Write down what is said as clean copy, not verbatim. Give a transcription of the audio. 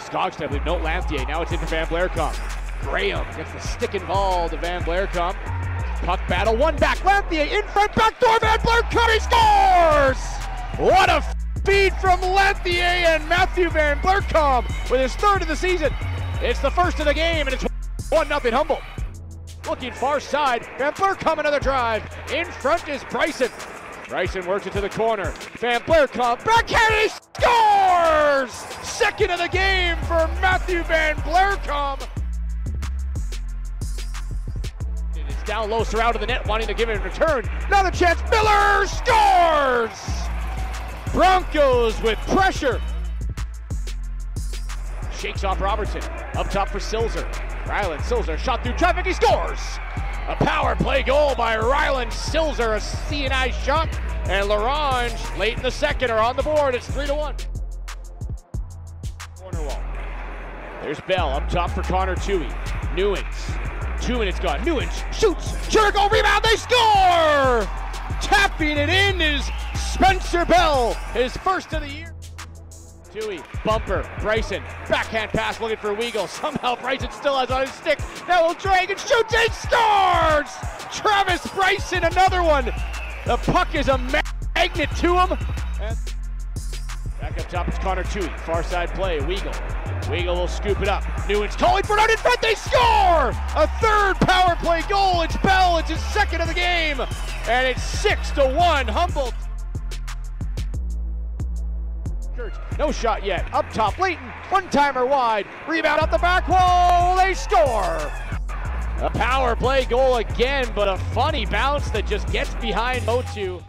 Skogstad, I believe, no Lanthier. Now it's in for Van Blerkamp. Graham gets the stick involved to Van Blerkamp. Puck battle, one back, Lanthier in front, backdoor, Van Blerkamp, he scores! What a feed from Lanthier and Matthew Van Blerkamp with his third of the season. It's the first of the game, and it's 1-0 Humboldt. Looking far side, Van Blerkamp another drive. In front is Bryson. Bryson works it to the corner. Van Blerkamp, backhand, he scores! Second of the game for Matthew Van Blerkamp. It's down low, surrounded the net, wanting to give it a return. Another chance, Miller scores! Broncos with pressure. Shakes off Robertson, up top for Silzer. Ryland Silzer, shot through traffic, he scores! A power play goal by Ryland Silzer, a C&I shot, and Ronge late in the second are on the board. It's 3-1. Corner wall. There's Bell up top for Connor Toohey. Newens, 2 minutes gone. Newens shoots, sure goal, rebound, they score! Tapping it in is Spencer Bell, his first of the year. Toohey, bumper, Bryson, backhand pass looking for Weigel. Somehow Bryson still has on his stick. Now will drag and shoots and scores! Travis Bryson, another one. The puck is a magnet to him. And back up top is Connor Toohey. Far side play, Weigel. Weigel will scoop it up. Newens calling for it out in front, they score! A third power play goal, it's Bell, it's his second of the game. And it's 6-1 Humboldt. No shot yet. Up top, Leighton. One-timer wide. Rebound up the back wall. They score. A power play goal again, but a funny bounce that just gets behind O2.